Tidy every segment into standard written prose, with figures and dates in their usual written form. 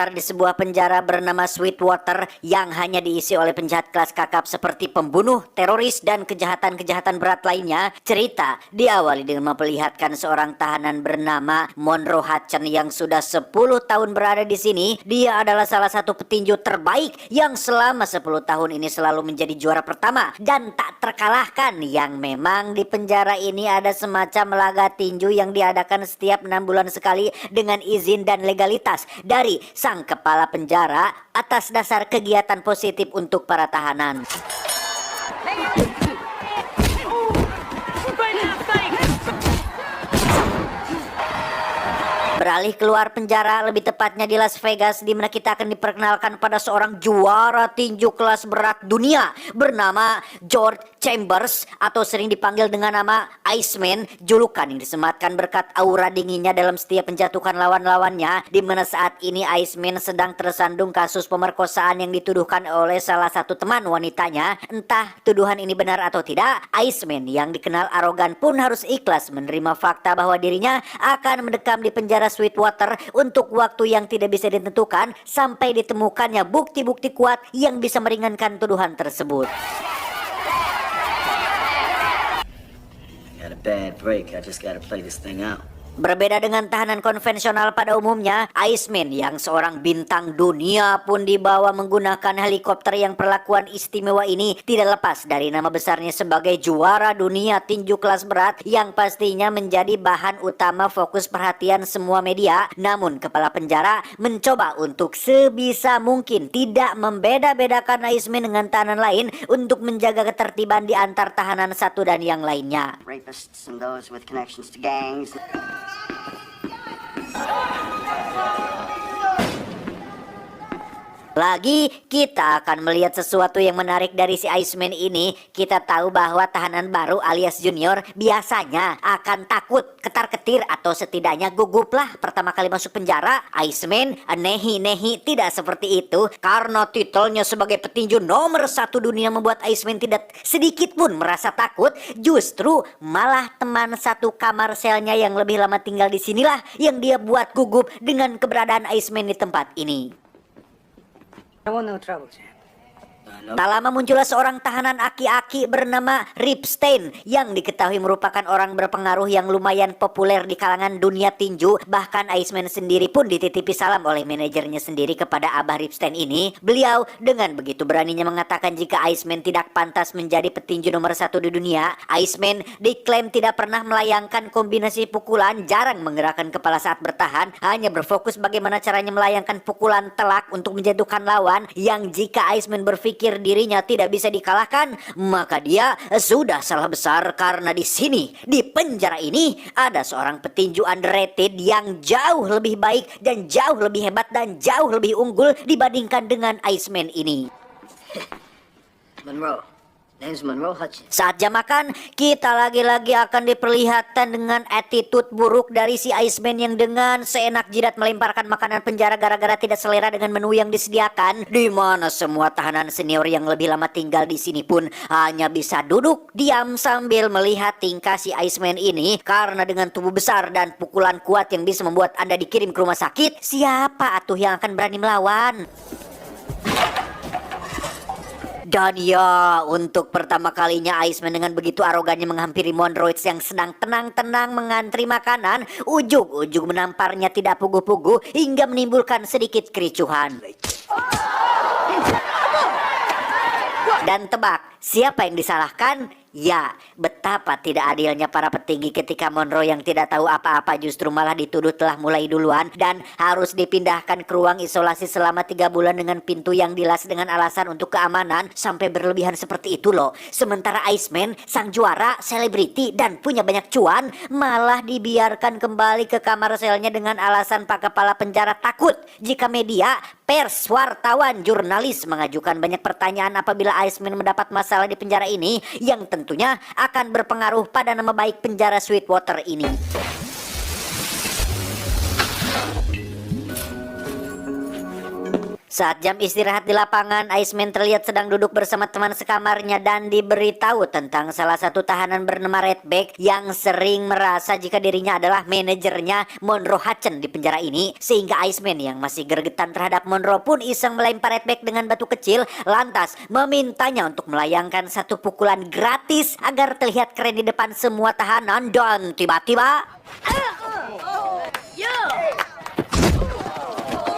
terlantar di sebuah penjara bernama Sweetwater yang hanya diisi oleh penjahat kelas kakap seperti pembunuh, teroris, dan kejahatan-kejahatan berat lainnya. Cerita diawali dengan memperlihatkan seorang tahanan bernama Monroe Hutchins yang sudah 10 tahun berada di sini. Dia adalah salah satu petinju terbaik yang selama 10 tahun ini selalu menjadi juara pertama dan tak terkalahkan, yang memang di penjara ini ada semacam laga tinju yang diadakan setiap 6 bulan sekali dengan izin dan legalitas dari sang kepala penjara atas dasar kegiatan positif untuk para tahanan. Beralih keluar penjara, lebih tepatnya di Las Vegas, di mana kita akan diperkenalkan pada seorang juara tinju kelas berat dunia bernama George Chambers, atau sering dipanggil dengan nama Iceman, julukan yang disematkan berkat aura dinginnya dalam setiap menjatuhkan lawan-lawannya, di mana saat ini Iceman sedang tersandung kasus pemerkosaan yang dituduhkan oleh salah satu teman wanitanya. Entah tuduhan ini benar atau tidak, Iceman yang dikenal arogan pun harus ikhlas menerima fakta bahwa dirinya akan mendekam di penjara Sweetwater untuk waktu yang tidak bisa ditentukan sampai ditemukannya bukti-bukti kuat yang bisa meringankan tuduhan tersebut. Got a bad break. I just gotta play this thing out. Berbeda dengan tahanan konvensional pada umumnya, Iceman yang seorang bintang dunia pun dibawa menggunakan helikopter yang perlakuan istimewa ini tidak lepas dari nama besarnya sebagai juara dunia tinju kelas berat yang pastinya menjadi bahan utama fokus perhatian semua media. Namun kepala penjara mencoba untuk sebisa mungkin tidak membeda-bedakan Iceman dengan tahanan lain untuk menjaga ketertiban di antar tahanan satu dan yang lainnya. Rapists and those with connections to gangs. Lagi, kita akan melihat sesuatu yang menarik dari si Iceman ini. Kita tahu bahwa tahanan baru alias junior biasanya akan takut, ketar-ketir, atau setidaknya gugup lah pertama kali masuk penjara. Iceman, nehi tidak seperti itu, karena titelnya sebagai petinju nomor 1 dunia membuat Iceman tidak sedikit pun merasa takut. Justru malah teman satu kamar selnya yang lebih lama tinggal di sinilah yang dia buat gugup dengan keberadaan Iceman di tempat ini. I want no trouble, champ. Tak lama muncullah seorang tahanan aki-aki bernama Ripstein yang diketahui merupakan orang berpengaruh yang lumayan populer di kalangan dunia tinju. Bahkan Iceman sendiri pun dititipi salam oleh manajernya sendiri kepada Abah Ripstein ini. Beliau dengan begitu beraninya mengatakan jika Iceman tidak pantas menjadi petinju nomor 1 di dunia. Iceman diklaim tidak pernah melayangkan kombinasi pukulan, jarang menggerakkan kepala saat bertahan, hanya berfokus bagaimana caranya melayangkan pukulan telak untuk menjatuhkan lawan, yang jika Iceman berpikir dirinya tidak bisa dikalahkan, maka dia sudah salah besar, karena di sini, di penjara ini, ada seorang petinju underrated yang jauh lebih baik dan jauh lebih hebat dan jauh lebih unggul dibandingkan dengan Iceman ini. Monroe. Name's Monroe Hutchins. Saat jam makan, kita lagi-lagi akan diperlihatkan dengan attitude buruk dari si Iceman yang dengan seenak jidat melemparkan makanan penjara gara-gara tidak selera dengan menu yang disediakan, di mana semua tahanan senior yang lebih lama tinggal di sini pun hanya bisa duduk diam sambil melihat tingkah si Iceman ini, karena dengan tubuh besar dan pukulan kuat yang bisa membuat Anda dikirim ke rumah sakit, siapa atuh yang akan berani melawan? Dan ya, untuk pertama kalinya Iceman dengan begitu arogannya menghampiri Monroe yang sedang tenang-tenang mengantri makanan. Ujung-ujung menamparnya tidak puguh-puguh hingga menimbulkan sedikit kericuhan. Dan tebak, siapa yang disalahkan? Ya, betapa tidak adilnya para petinggi ketika Monroe yang tidak tahu apa-apa justru malah dituduh telah mulai duluan dan harus dipindahkan ke ruang isolasi selama 3 bulan dengan pintu yang dilas dengan alasan untuk keamanan. Sampai berlebihan seperti itu loh. Sementara Iceman, sang juara, selebriti, dan punya banyak cuan, malah dibiarkan kembali ke kamar selnya dengan alasan Pak Kepala Penjara takut jika media, pers, wartawan, jurnalis mengajukan banyak pertanyaan apabila Iceman mendapat masalah di penjara ini, yang tentunya akan berpengaruh pada nama baik penjara Sweetwater ini. Saat jam istirahat di lapangan, Iceman terlihat sedang duduk bersama teman sekamarnya dan diberitahu tentang salah satu tahanan bernama Redback yang sering merasa jika dirinya adalah manajernya Monroe Hutchins di penjara ini. Sehingga Iceman yang masih gregetan terhadap Monroe pun iseng melempar Redback dengan batu kecil, lantas memintanya untuk melayangkan satu pukulan gratis agar terlihat keren di depan semua tahanan. Dan tiba-tiba...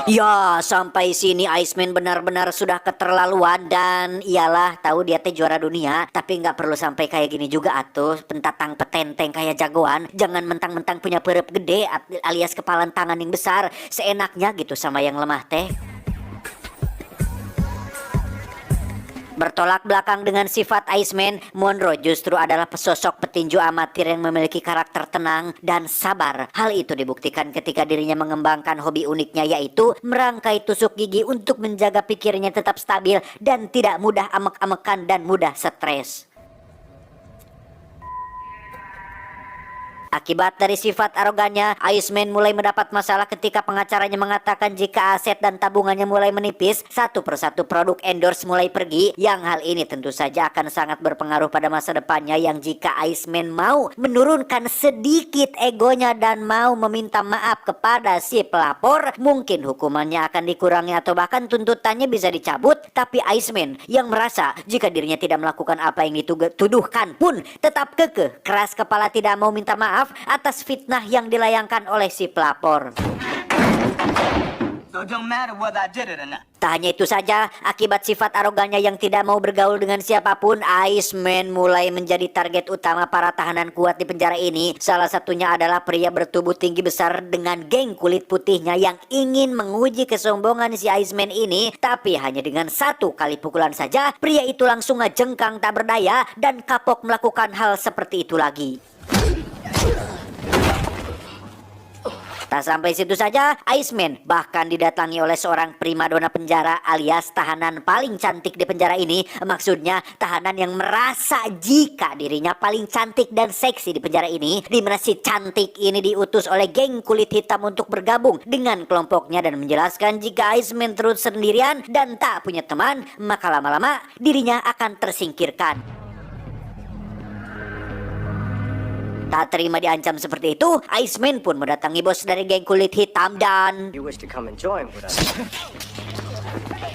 Ya, sampai sini Iceman benar-benar sudah keterlaluan. Dan iyalah, tahu dia teh juara dunia, tapi nggak perlu sampai kayak gini juga atuh. Pentatang petenteng kayak jagoan, jangan mentang-mentang punya perut gede alias kepalan tangan yang besar, seenaknya gitu sama yang lemah teh. Bertolak belakang dengan sifat Iceman, Monroe justru adalah sosok petinju amatir yang memiliki karakter tenang dan sabar. Hal itu dibuktikan ketika dirinya mengembangkan hobi uniknya, yaitu merangkai tusuk gigi untuk menjaga pikirannya tetap stabil dan tidak mudah amek-amekan dan mudah stres. Akibat dari sifat arogannya, Iceman mulai mendapat masalah ketika pengacaranya mengatakan jika aset dan tabungannya mulai menipis, satu persatu produk endorse mulai pergi, yang hal ini tentu saja akan sangat berpengaruh pada masa depannya, yang jika Iceman mau menurunkan sedikit egonya dan mau meminta maaf kepada si pelapor, mungkin hukumannya akan dikurangi atau bahkan tuntutannya bisa dicabut. Tapi Iceman yang merasa jika dirinya tidak melakukan apa yang dituduhkan pun tetap kekeh, keras kepala, tidak mau minta maaf atas fitnah yang dilayangkan oleh si pelapor. So it don't matter whether I did it or not. Tak hanya itu saja, akibat sifat arogannya yang tidak mau bergaul dengan siapapun, Iceman mulai menjadi target utama para tahanan kuat di penjara ini. Salah satunya adalah pria bertubuh tinggi besar dengan geng kulit putihnya yang ingin menguji kesombongan si Iceman ini. Tapi hanya dengan satu kali pukulan saja, pria itu langsung ngejengkang tak berdaya dan kapok melakukan hal seperti itu lagi. Tak sampai situ saja, Iceman bahkan didatangi oleh seorang primadona penjara alias tahanan paling cantik di penjara ini. Maksudnya tahanan yang merasa jika dirinya paling cantik dan seksi di penjara ini, di mana si cantik ini diutus oleh geng kulit hitam untuk bergabung dengan kelompoknya dan menjelaskan jika Iceman terus sendirian dan tak punya teman, maka lama-lama dirinya akan tersingkirkan. Tak terima diancam seperti itu, Iceman pun mendatangi bos dari geng kulit hitam dan... You wish to come and join with us?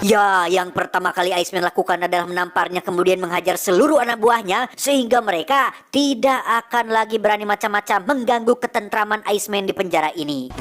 Ya, yang pertama kali Iceman lakukan adalah menamparnya kemudian menghajar seluruh anak buahnya sehingga mereka tidak akan lagi berani macam-macam mengganggu ketentraman Iceman di penjara ini.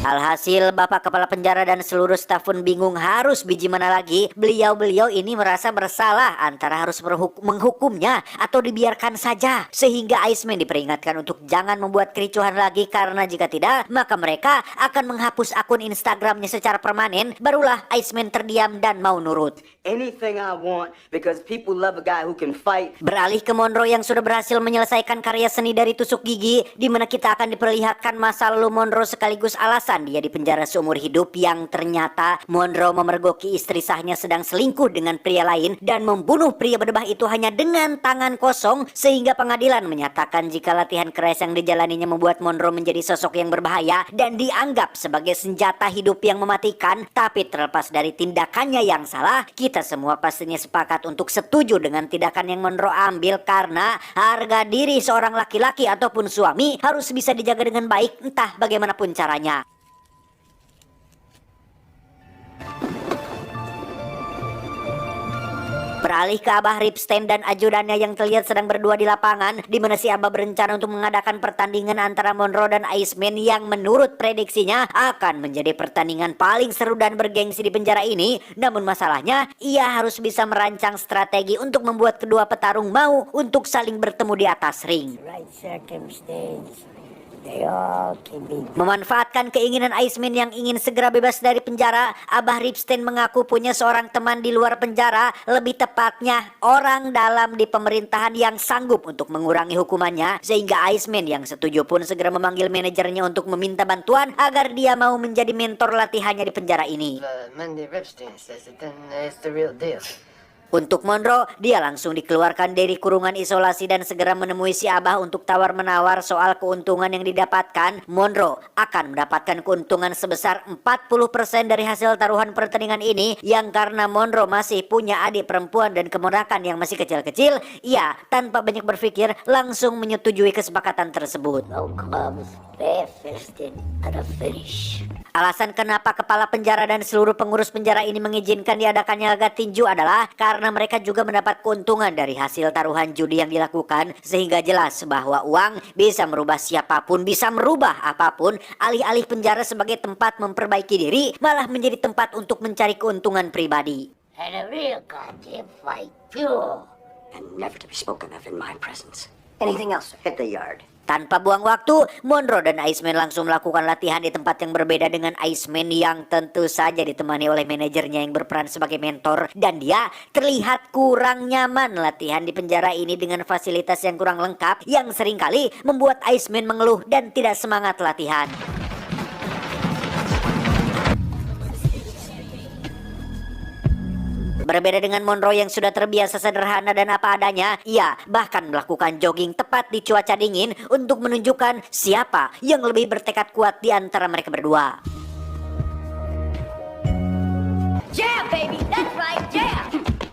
Alhasil bapak kepala penjara dan seluruh staf pun bingung harus biji mana lagi. Beliau-beliau ini merasa bersalah antara harus menghukumnya atau dibiarkan saja. Sehingga Iceman diperingatkan untuk jangan membuat kericuhan lagi, karena jika tidak maka mereka akan menghapus akun Instagramnya secara permanen. Barulah Iceman terdiam dan mau nurut. Anything I want, because people love a guy who can fight. Beralih ke Monroe yang sudah berhasil menyelesaikan karya seni dari tusuk gigi, di mana kita akan diperlihatkan masa lalu Monroe sekaligus alasan dia di penjara seumur hidup, yang ternyata Monroe memergoki istri sahnya sedang selingkuh dengan pria lain dan membunuh pria berdebah itu hanya dengan tangan kosong, sehingga pengadilan menyatakan jika latihan keras yang dijalaninya membuat Monroe menjadi sosok yang berbahaya dan dianggap sebagai senjata hidup yang mematikan. Tapi terlepas dari tindakannya yang salah, kita semua pastinya sepakat untuk setuju dengan tindakan yang Monroe ambil, karena harga diri seorang laki-laki ataupun suami harus bisa dijaga dengan baik entah bagaimanapun caranya. Beralih ke Abah Ripstein dan ajudannya yang terlihat sedang berdua di lapangan, di mana si Abah berencana untuk mengadakan pertandingan antara Monroe dan Iceman yang menurut prediksinya akan menjadi pertandingan paling seru dan bergengsi di penjara ini. Namun masalahnya, ia harus bisa merancang strategi untuk membuat kedua petarung mau untuk saling bertemu di atas ring. Right circumstance, they all can be. Memanfaatkan keinginan Iceman yang ingin segera bebas dari penjara, Abah Ripstein mengaku punya seorang teman di luar penjara, lebih tepatnya orang dalam di pemerintahan yang sanggup untuk mengurangi hukumannya, sehingga Iceman yang setuju pun segera memanggil manajernya untuk meminta bantuan agar dia mau menjadi mentor latihannya di penjara ini. Mandy Ripstein says that then it's the real deal. Untuk Monroe, dia langsung dikeluarkan dari kurungan isolasi dan segera menemui si Abah untuk tawar-menawar soal keuntungan yang didapatkan. Monroe akan mendapatkan keuntungan sebesar 40% dari hasil taruhan pertandingan ini, yang karena Monroe masih punya adik perempuan dan keponakan yang masih kecil-kecil, ia tanpa banyak berpikir langsung menyetujui kesepakatan tersebut. No gloves, bare-fisted at a finish. Alasan kenapa kepala penjara dan seluruh pengurus penjara ini mengizinkan diadakannya laga tinju adalah karena mereka juga mendapat keuntungan dari hasil taruhan judi yang dilakukan, sehingga jelas bahwa uang bisa merubah siapapun, bisa merubah apapun. Alih-alih penjara sebagai tempat memperbaiki diri, malah menjadi tempat untuk mencari keuntungan pribadi. And a real goddamn fight, pure. And never to be spoken of in my presence. Anything else, hit the yard. Tanpa buang waktu, Monroe dan Iceman langsung melakukan latihan di tempat yang berbeda dengan Iceman yang tentu saja ditemani oleh manajernya yang berperan sebagai mentor, dan dia terlihat kurang nyaman latihan di penjara ini dengan fasilitas yang kurang lengkap yang seringkali membuat Iceman mengeluh dan tidak semangat latihan. Berbeda dengan Monroe yang sudah terbiasa sederhana dan apa adanya, ia bahkan melakukan jogging tepat di cuaca dingin untuk menunjukkan siapa yang lebih bertekad kuat di antara mereka berdua. Yeah, baby, that's right, yeah.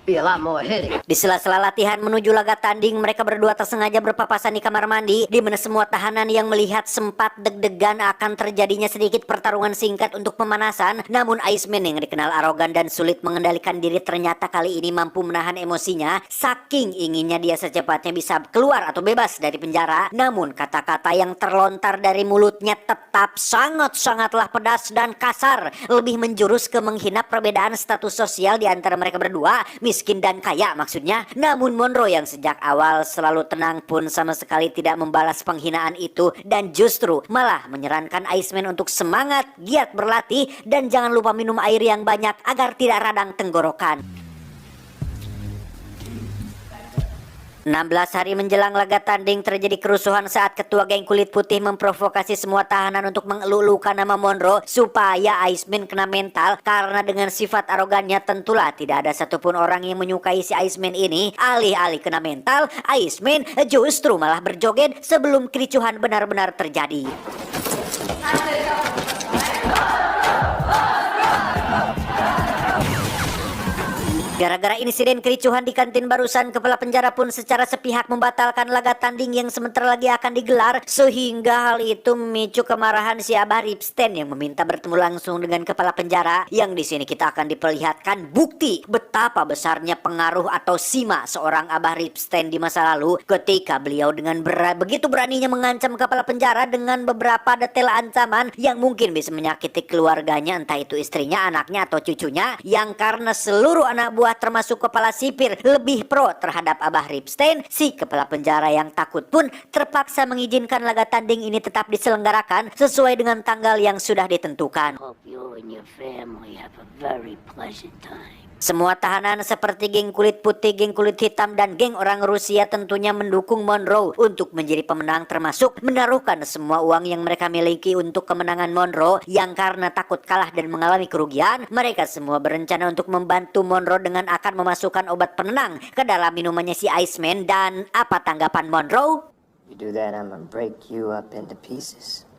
Be a lot more hitting. Di sela-sela latihan menuju laga tanding, mereka berdua tersengaja berpapasan di kamar mandi, di mana semua tahanan yang melihat sempat deg-degan akan terjadinya sedikit pertarungan singkat untuk pemanasan. Namun Iceman yang dikenal arogan dan sulit mengendalikan diri ternyata kali ini mampu menahan emosinya, saking inginnya dia secepatnya bisa keluar atau bebas dari penjara. Namun kata-kata yang terlontar dari mulutnya tetap sangat-sangatlah pedas dan kasar, lebih menjurus ke menghina perbedaan status sosial di antara mereka berdua, miskin dan kaya maksudnya. Namun Monroe yang sejak awal selalu tenang pun sama sekali tidak membalas penghinaan itu, dan justru malah menyarankan Iceman untuk semangat, giat berlatih, dan jangan lupa minum air yang banyak agar tidak radang tenggorokan. 16 hari menjelang laga tanding terjadi kerusuhan saat ketua geng kulit putih memprovokasi semua tahanan untuk mengeluh-elukan nama Monroe supaya Iceman kena mental, karena dengan sifat arogannya tentulah tidak ada satupun orang yang menyukai si Iceman ini. Alih-alih kena mental, Iceman justru malah berjoget sebelum kericuhan benar-benar terjadi. Gara-gara insiden kericuhan di kantin barusan, kepala penjara pun secara sepihak membatalkan laga tanding yang sebentar lagi akan digelar, sehingga hal itu memicu kemarahan si Abah Ripstein yang meminta bertemu langsung dengan kepala penjara. Yang di sini kita akan diperlihatkan bukti betapa besarnya pengaruh atau sima seorang Abah Ripstein di masa lalu, ketika beliau dengan begitu beraninya mengancam kepala penjara dengan beberapa detail ancaman yang mungkin bisa menyakiti keluarganya, entah itu istrinya, anaknya, atau cucunya, yang karena seluruh anak buah termasuk kepala sipir lebih pro terhadap Abah Ripstein. Si kepala penjara yang takut pun terpaksa mengizinkan laga tanding ini tetap diselenggarakan sesuai dengan tanggal yang sudah ditentukan. Hope you and your family have a very pleasant time. Semua tahanan seperti geng kulit putih, geng kulit hitam, dan geng orang Rusia tentunya mendukung Monroe untuk menjadi pemenang, termasuk menaruhkan semua uang yang mereka miliki untuk kemenangan Monroe. Yang karena takut kalah dan mengalami kerugian, mereka semua berencana untuk membantu Monroe dengan akan memasukkan obat penenang ke dalam minumannya si Iceman. Dan apa tanggapan Monroe? You do that, I'm gonna break you up into pieces.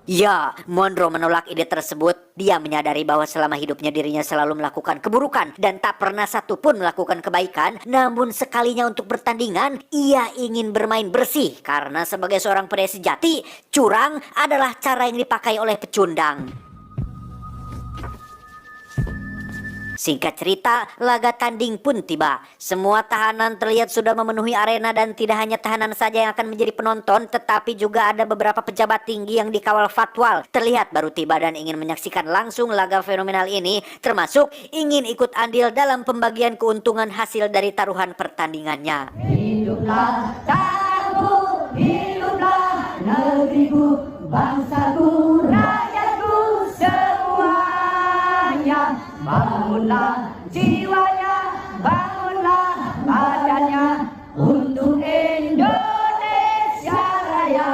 Ya, Monroe menolak ide tersebut. Dia menyadari bahwa selama hidupnya dirinya selalu melakukan keburukan dan tak pernah satupun melakukan kebaikan. Namun sekalinya untuk pertandingan, ia ingin bermain bersih, karena sebagai seorang pria sejati, curang adalah cara yang dipakai oleh pecundang. Singkat cerita, laga tanding pun tiba. Semua tahanan terlihat sudah memenuhi arena, dan tidak hanya tahanan saja yang akan menjadi penonton, tetapi juga ada beberapa pejabat tinggi yang dikawal fatwal terlihat baru tiba dan ingin menyaksikan langsung laga fenomenal ini, termasuk ingin ikut andil dalam pembagian keuntungan hasil dari taruhan pertandingannya. Hiduplah tanahku, hiduplah negeriku, bangsaku, rakyatku semuanya. Bangunlah jiwanya, bangunlah badannya untuk Indonesia Raya.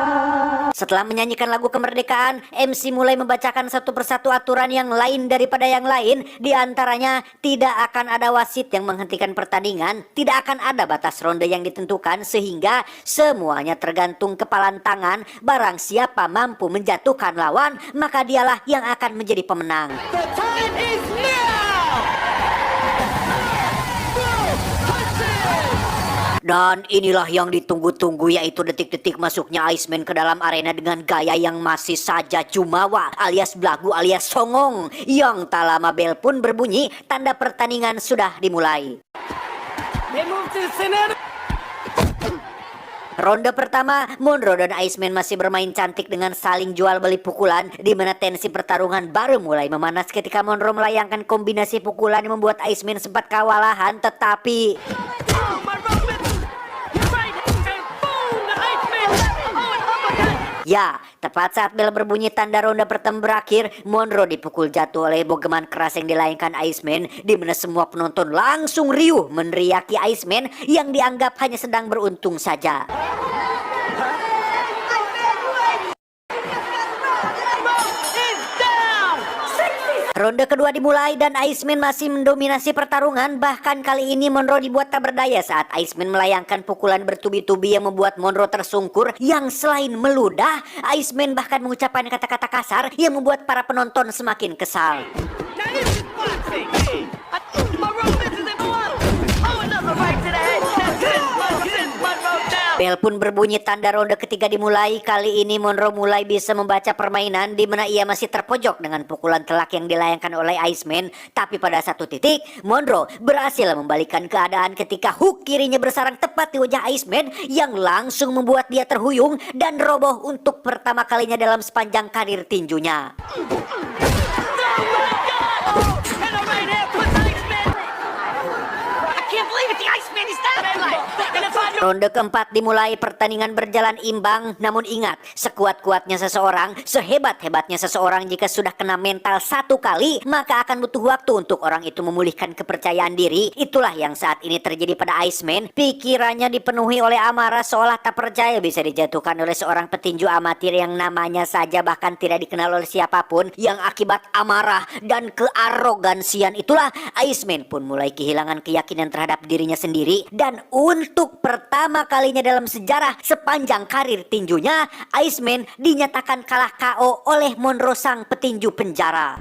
Setelah menyanyikan lagu kemerdekaan, MC mulai membacakan satu persatu aturan yang lain daripada yang lain. Di antaranya, tidak akan ada wasit yang menghentikan pertandingan, tidak akan ada batas ronde yang ditentukan, sehingga semuanya tergantung kepalan tangan. Barang siapa mampu menjatuhkan lawan, maka dialah yang akan menjadi pemenang. Dan inilah yang ditunggu-tunggu, yaitu detik-detik masuknya Iceman ke dalam arena dengan gaya yang masih saja jumawa alias belagu alias songong. Yang tak lama bel pun berbunyi, tanda pertandingan sudah dimulai. Ronde pertama, Monroe dan Iceman masih bermain cantik dengan saling jual beli pukulan, di mana tensi pertarungan baru mulai memanas ketika Monroe melayangkan kombinasi pukulan yang membuat Iceman sempat kewalahan, tetapi ya, tepat saat bel berbunyi tanda ronde pertama berakhir, Monroe dipukul jatuh oleh bogeman keras yang dilayangkan Iceman, di mana semua penonton langsung riuh meneriaki Iceman yang dianggap hanya sedang beruntung saja. Ronde kedua dimulai dan Iceman masih mendominasi pertarungan. Bahkan kali ini Monroe dibuat tak berdaya saat Iceman melayangkan pukulan bertubi-tubi yang membuat Monroe tersungkur. Yang selain meludah, Iceman bahkan mengucapkan kata-kata kasar yang membuat para penonton semakin kesal. Bel pun berbunyi tanda ronde ketiga dimulai. Kali ini Monroe mulai bisa membaca permainan, di mana ia masih terpojok dengan pukulan telak yang dilayangkan oleh Iceman. Tapi pada satu titik, Monroe berhasil membalikkan keadaan ketika hook kirinya bersarang tepat di wajah Iceman yang langsung membuat dia terhuyung dan roboh untuk pertama kalinya dalam sepanjang karir tinjunya. Ronde keempat dimulai, pertandingan berjalan imbang. Namun ingat, sekuat-kuatnya seseorang, sehebat-hebatnya seseorang, jika sudah kena mental satu kali, maka akan butuh waktu untuk orang itu memulihkan kepercayaan diri. Itulah yang saat ini terjadi pada Iceman. Pikirannya dipenuhi oleh amarah, seolah tak percaya bisa dijatuhkan oleh seorang petinju amatir yang namanya saja bahkan tidak dikenal oleh siapapun. Yang akibat amarah dan kearogansian itulah, Iceman pun mulai kehilangan keyakinan terhadap dirinya sendiri. Dan untuk pertama kalinya dalam sejarah sepanjang karir tinjunya, Iceman dinyatakan kalah KO oleh Monroe sang petinju penjara.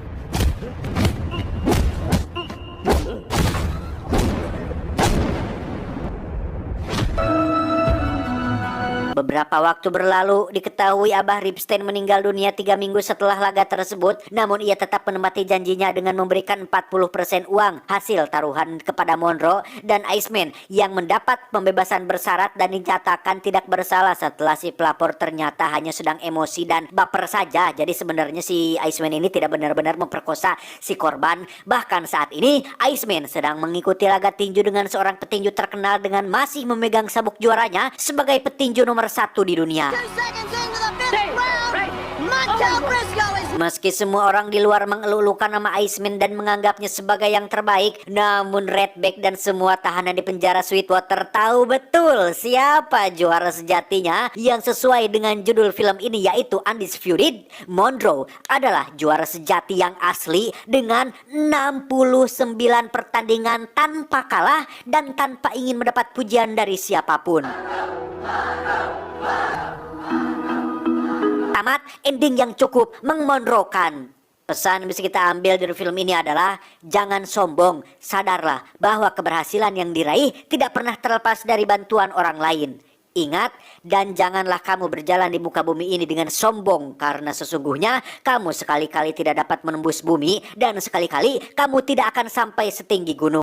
Beberapa waktu berlalu, diketahui Abah Ripstein meninggal dunia 3 minggu setelah laga tersebut. Namun ia tetap menepati janjinya dengan memberikan 40% uang hasil taruhan kepada Monroe dan Iceman yang mendapat pembebasan bersyarat dan dinyatakan tidak bersalah setelah si pelapor ternyata hanya sedang emosi dan baper saja. Jadi sebenarnya si Iceman ini tidak benar-benar memperkosa si korban. Bahkan saat ini Iceman sedang mengikuti laga tinju dengan seorang petinju terkenal dengan masih memegang sabuk juaranya sebagai petinju nomor 1 di dunia. Meski semua orang di luar mengelulukan nama Iceman dan menganggapnya sebagai yang terbaik, namun Redback dan semua tahanan di penjara Sweetwater tahu betul siapa juara sejatinya. Yang sesuai dengan judul film ini, yaitu Undisputed, Monroe adalah juara sejati yang asli dengan 69 pertandingan tanpa kalah dan tanpa ingin mendapat pujian dari siapapun. Tamat, ending yang cukup memonrokan. Pesan yang bisa kita ambil dari film ini adalah jangan sombong, sadarlah bahwa keberhasilan yang diraih tidak pernah terlepas dari bantuan orang lain. Ingat, dan janganlah kamu berjalan di muka bumi ini dengan sombong, karena sesungguhnya kamu sekali-kali tidak dapat menembus bumi dan sekali-kali kamu tidak akan sampai setinggi gunung.